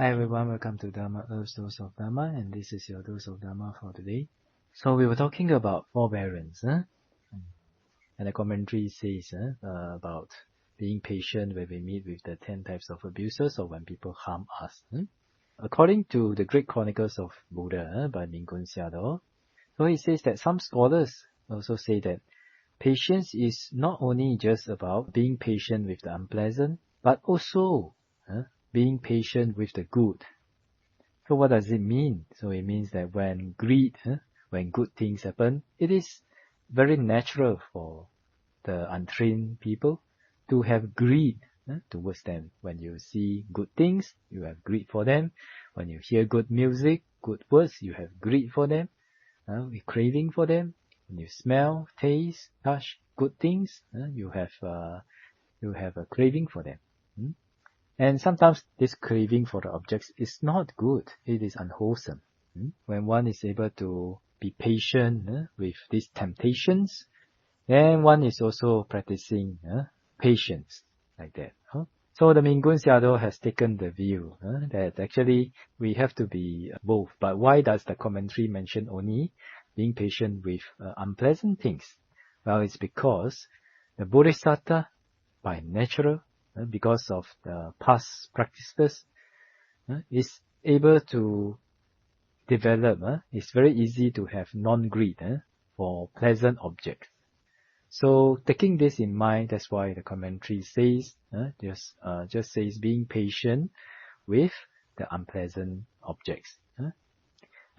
Hi everyone, welcome to Dharma Earth's Dose of Dharma, and this is your Dose of Dharma for today. So we were talking about forbearance, and the commentary says about being patient when we meet with the 10 types of abusers or when people harm us. According to the Great Chronicles of Buddha by Mingun Sayadaw, so he says that some scholars also say that patience is not only just about being patient with the unpleasant, but also being patient with the good. So what does it mean? So it means that when when good things happen, it is very natural for the untrained people to have greed towards them. When you see good things, you have greed for them. When you hear good music, good words, you have greed for them. We're craving for them. When you smell, taste, touch good things, you have a craving for them. And sometimes this craving for the objects is not good. It is unwholesome. When one is able to be patient with these temptations, then one is also practicing patience like that. So the Mingun Sayadaw has taken the view that actually we have to be both. But why does the commentary mention only being patient with unpleasant things? Well, it's because the Bodhisattva, by nature, because of the past practices, is able to develop. It's very easy to have non-greed for pleasant objects. So taking this in mind, that's why the commentary says, just says being patient with the unpleasant objects.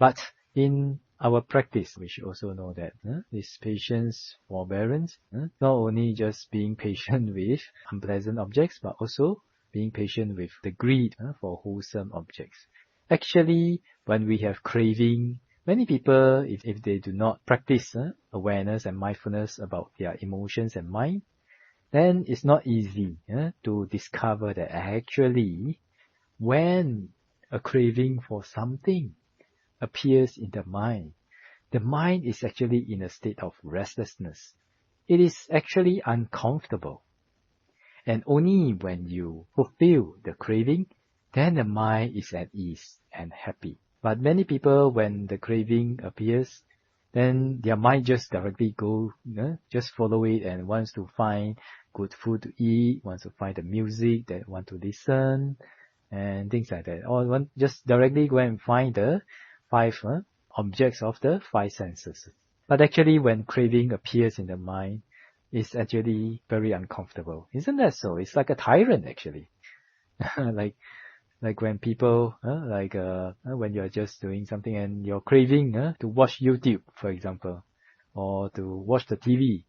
But in our practice, we should also know that this patience, forbearance, not only just being patient with unpleasant objects, but also being patient with the greed for wholesome objects. Actually, when we have craving, many people, if they do not practice awareness and mindfulness about their emotions and mind, then it's not easy to discover that actually when a craving for something appears in the mind is actually in a state of restlessness. It is actually uncomfortable. And only when you fulfill the craving, then the mind is at ease and happy. But many people, when the craving appears, then their mind just directly just follow it and wants to find good food to eat, wants to find the music that want to listen, and things like that. Or just directly go and find the 5 objects of the 5 senses. But actually, when craving appears in the mind, it's actually very uncomfortable. Isn't that so? It's like a tyrant, actually. like when people, when you're just doing something and you're craving to watch YouTube, for example, or to watch the TV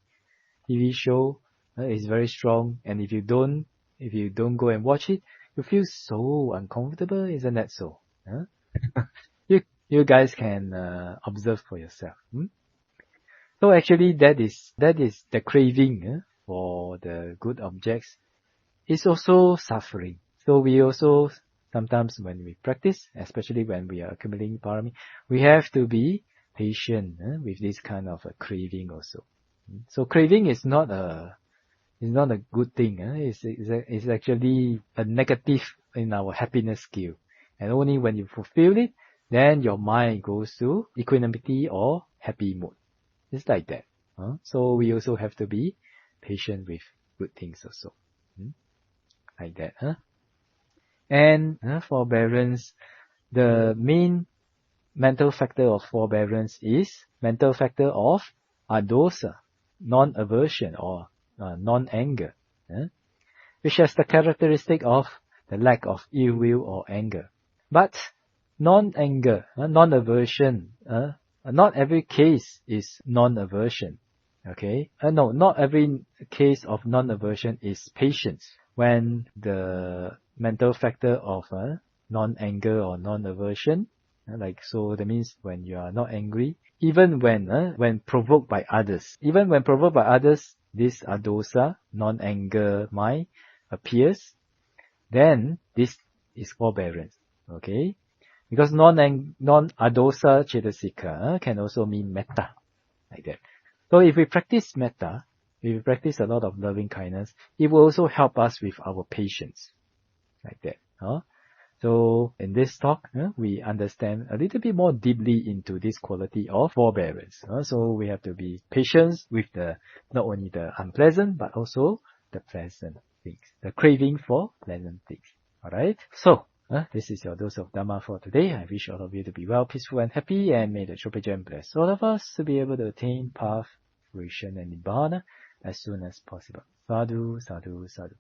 show is very strong, and if you don't go and watch it, you feel so uncomfortable. Isn't that so? You guys can observe for yourself. So actually, that is the craving for the good objects is also suffering. So we also sometimes when we practice, especially when we are accumulating parami, we have to be patient with this kind of a craving also. So craving is not a good thing. It's actually a negative in our happiness scale, and only when you fulfill it, then your mind goes to equanimity or happy mood. It's like that. So we also have to be patient with good things also. Like that. And forbearance, the main mental factor of forbearance is mental factor of adosa, non-aversion or non-anger, which has the characteristic of the lack of ill will or anger. But non-anger, non-aversion, not every case is non-aversion. Okay? No, not every case of non-aversion is patience. When the mental factor of non-anger or non-aversion, so that means when you are not angry, even when provoked by others. Even when provoked by others, this adosa, non-anger mind appears, then this is forbearance. Okay? Because non-adosa cetasika can also mean metta, like that. So if we practice metta, if we practice a lot of loving kindness, it will also help us with our patience, like that. So in this talk, we understand a little bit more deeply into this quality of forbearance. So we have to be patient with not only the unpleasant, but also the pleasant things, the craving for pleasant things. Alright? So, this is your dose of Dhamma for today. I wish all of you to be well, peaceful and happy, and may the Chopajan bless all of us to be able to attain path, fruition and Nibbana as soon as possible. Sadhu, sadhu, sadhu.